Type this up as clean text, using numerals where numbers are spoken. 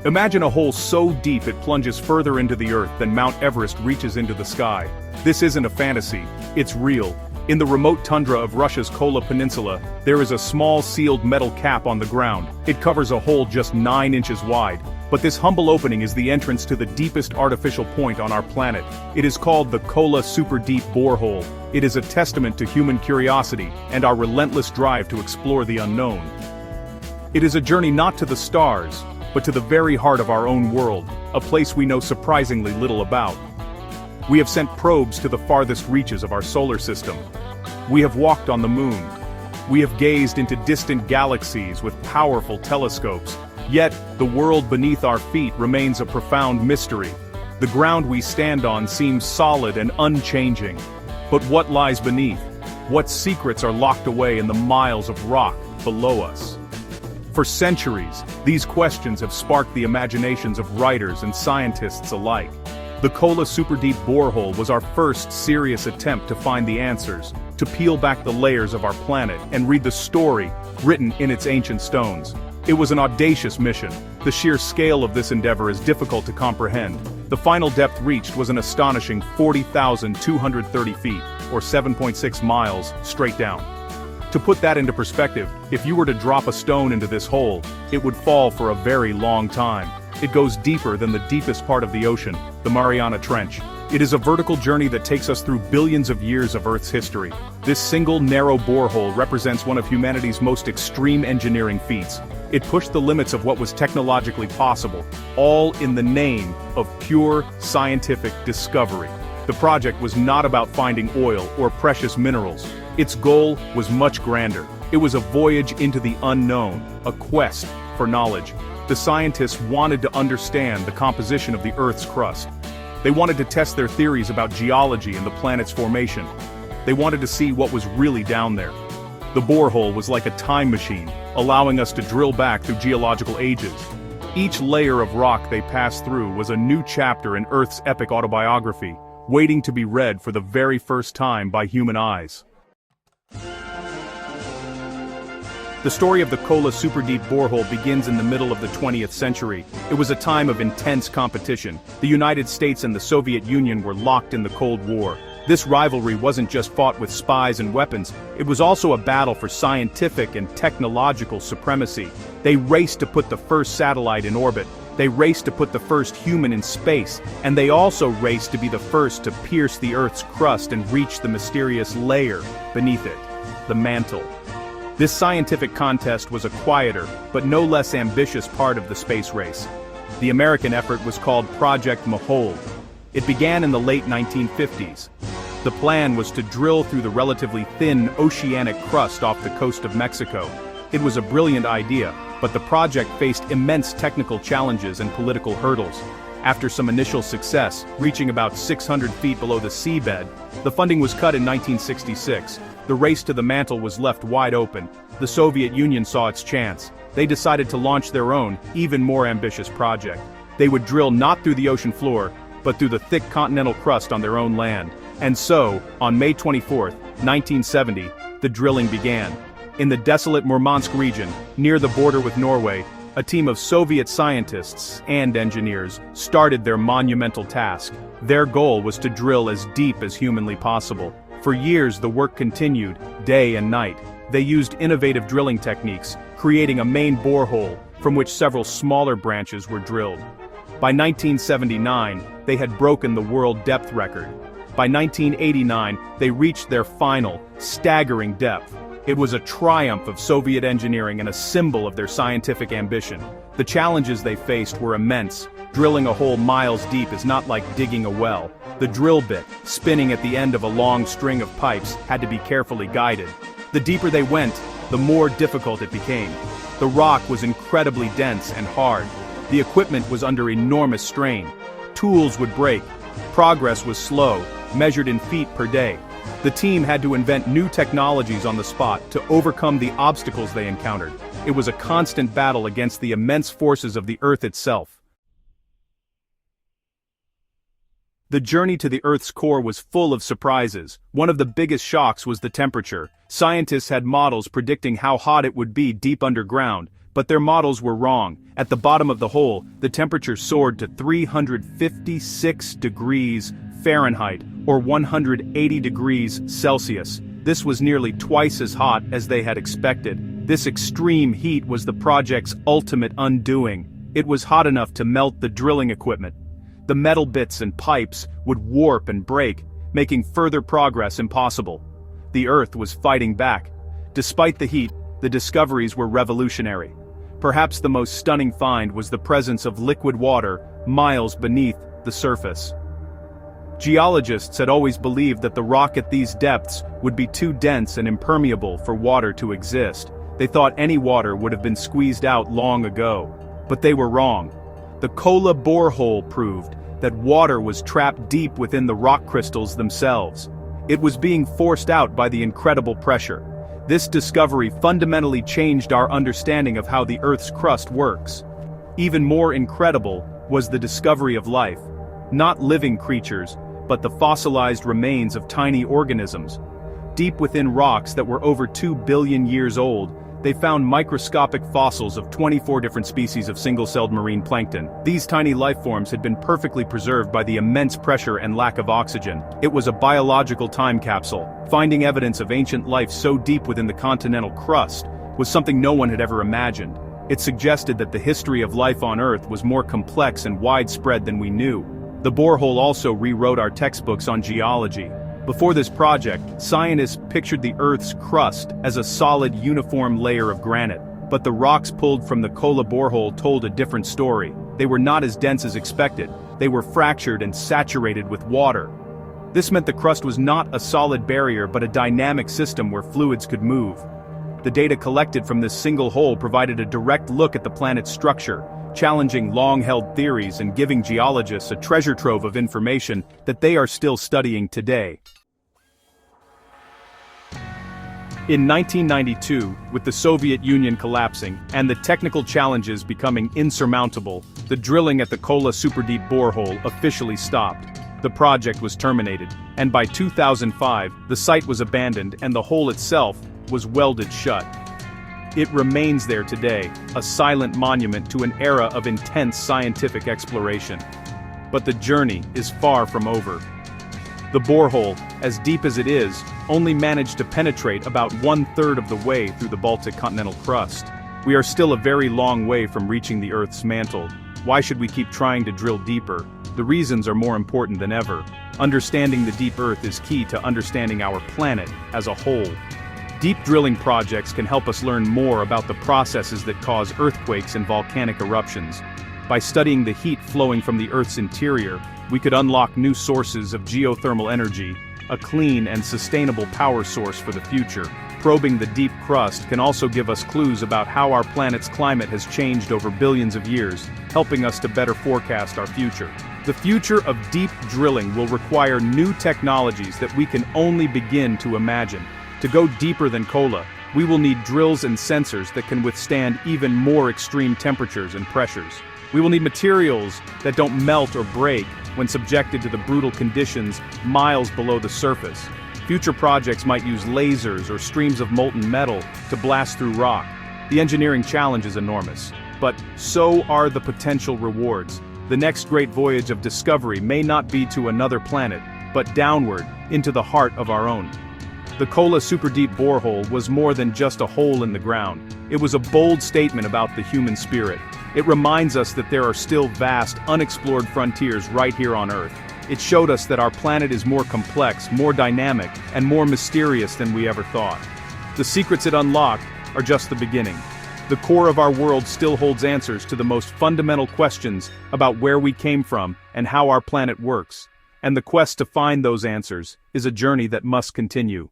Imagine a hole so deep it plunges further into the earth than Mount Everest reaches into the sky. This isn't a fantasy, it's real. In the remote tundra of Russia's Kola Peninsula, there is a small sealed metal cap on the ground. It covers a hole just 9 inches wide. But this humble opening is the entrance to the deepest artificial point on our planet. It is called the Kola Superdeep Borehole. It is a testament to human curiosity and our relentless drive to explore the unknown. It is a journey not to the stars, but to the very heart of our own world, a place we know surprisingly little about. We have sent probes to the farthest reaches of our solar system. We have walked on the moon. We have gazed into distant galaxies with powerful telescopes. Yet, the world beneath our feet remains a profound mystery. The ground we stand on seems solid and unchanging. But what lies beneath? What secrets are locked away in the miles of rock below us? For centuries, these questions have sparked the imaginations of writers and scientists alike. The Kola Superdeep Borehole was our first serious attempt to find the answers, to peel back the layers of our planet and read the story written in its ancient stones. It was an audacious mission. The sheer scale of this endeavor is difficult to comprehend. The final depth reached was an astonishing 40,230 feet, or 7.6 miles, straight down. To put that into perspective, if you were to drop a stone into this hole, it would fall for a very long time. It goes deeper than the deepest part of the ocean, the Mariana Trench. It is a vertical journey that takes us through billions of years of Earth's history. This single narrow borehole represents one of humanity's most extreme engineering feats. It pushed the limits of what was technologically possible, all in the name of pure scientific discovery. The project was not about finding oil or precious minerals. Its goal was much grander. It was a voyage into the unknown, a quest for knowledge. The scientists wanted to understand the composition of the Earth's crust. They wanted to test their theories about geology and the planet's formation. They wanted to see what was really down there. The borehole was like a time machine, allowing us to drill back through geological ages. Each layer of rock they passed through was a new chapter in Earth's epic autobiography, waiting to be read for the very first time by human eyes. The story of the Kola Superdeep Borehole begins in the middle of the 20th century. It was a time of intense competition. The United States and the Soviet Union were locked in the Cold War. This rivalry wasn't just fought with spies and weapons, it was also a battle for scientific and technological supremacy. They raced to put the first satellite in orbit. They raced to put the first human in space, and they also raced to be the first to pierce the Earth's crust and reach the mysterious layer beneath it, the mantle. This scientific contest was a quieter, but no less ambitious part of the space race. The American effort was called Project Mahole. It began in the late 1950s. The plan was to drill through the relatively thin oceanic crust off the coast of Mexico. It was a brilliant idea, but the project faced immense technical challenges and political hurdles. After some initial success, reaching about 600 feet below the seabed, the funding was cut in 1966. The race to the mantle was left wide open. The Soviet Union saw its chance. They decided to launch their own, even more ambitious project. They would drill not through the ocean floor, but through the thick continental crust on their own land. And so, on May 24, 1970, the drilling began. In the desolate Murmansk region, near the border with Norway, a team of Soviet scientists and engineers started their monumental task. Their goal was to drill as deep as humanly possible. For years the work continued, day and night. They used innovative drilling techniques, creating a main borehole, from which several smaller branches were drilled. By 1979, they had broken the world depth record. By 1989, they reached their final, staggering depth. It was a triumph of Soviet engineering and a symbol of their scientific ambition. The challenges they faced were immense. Drilling a hole miles deep is not like digging a well. The drill bit, spinning at the end of a long string of pipes, had to be carefully guided. The deeper they went, the more difficult it became. The rock was incredibly dense and hard. The equipment was under enormous strain. Tools would break. Progress was slow, measured in feet per day. The team had to invent new technologies on the spot to overcome the obstacles they encountered. It was a constant battle against the immense forces of the Earth itself. The journey to the Earth's core was full of surprises. One of the biggest shocks was the temperature. Scientists had models predicting how hot it would be deep underground, But their models were wrong. At the bottom of the hole, the temperature soared to 356 degrees Fahrenheit, or 180 degrees Celsius. This was nearly twice as hot as they had expected. This extreme heat was the project's ultimate undoing. It was hot enough to melt the drilling equipment. The metal bits and pipes would warp and break, making further progress impossible. The Earth was fighting back. Despite the heat, the discoveries were revolutionary. Perhaps the most stunning find was the presence of liquid water miles beneath the surface. Geologists had always believed that the rock at these depths would be too dense and impermeable for water to exist. They thought any water would have been squeezed out long ago. But they were wrong. The Kola borehole proved that water was trapped deep within the rock crystals themselves. It was being forced out by the incredible pressure. This discovery fundamentally changed our understanding of how the Earth's crust works. Even more incredible was the discovery of life. Not living creatures, but the fossilized remains of tiny organisms. Deep within rocks that were over 2 billion years old, they found microscopic fossils of 24 different species of single-celled marine plankton. These tiny life forms had been perfectly preserved by the immense pressure and lack of oxygen. It was a biological time capsule. Finding evidence of ancient life so deep within the continental crust was something no one had ever imagined. It suggested that the history of life on Earth was more complex and widespread than we knew. The borehole also rewrote our textbooks on geology. Before this project, scientists pictured the Earth's crust as a solid, uniform layer of granite. But the rocks pulled from the Kola borehole told a different story. They were not as dense as expected. They were fractured and saturated with water. This meant the crust was not a solid barrier but a dynamic system where fluids could move. The data collected from this single hole provided a direct look at the planet's structure, challenging long-held theories and giving geologists a treasure trove of information that they are still studying today. In 1992, with the Soviet Union collapsing and the technical challenges becoming insurmountable, the drilling at the Kola Superdeep Borehole officially stopped. The project was terminated, and by 2005, the site was abandoned and the hole itself was welded shut. It remains there today, a silent monument to an era of intense scientific exploration. But the journey is far from over. The borehole, as deep as it is, only managed to penetrate about 1/3 of the way through the Baltic continental crust. We are still a very long way from reaching the Earth's mantle. Why should we keep trying to drill deeper? The reasons are more important than ever. Understanding the deep Earth is key to understanding our planet as a whole. Deep drilling projects can help us learn more about the processes that cause earthquakes and volcanic eruptions. By studying the heat flowing from the Earth's interior, we could unlock new sources of geothermal energy, a clean and sustainable power source for the future. Probing the deep crust can also give us clues about how our planet's climate has changed over billions of years, helping us to better forecast our future. The future of deep drilling will require new technologies that we can only begin to imagine. To go deeper than Kola, we will need drills and sensors that can withstand even more extreme temperatures and pressures. We will need materials that don't melt or break when subjected to the brutal conditions miles below the surface. Future projects might use lasers or streams of molten metal to blast through rock. The engineering challenge is enormous, but so are the potential rewards. The next great voyage of discovery may not be to another planet, but downward, into the heart of our own. The Kola Superdeep Borehole was more than just a hole in the ground. It was a bold statement about the human spirit. It reminds us that there are still vast, unexplored frontiers right here on Earth. It showed us that our planet is more complex, more dynamic, and more mysterious than we ever thought. The secrets it unlocked are just the beginning. The core of our world still holds answers to the most fundamental questions about where we came from and how our planet works. And the quest to find those answers is a journey that must continue.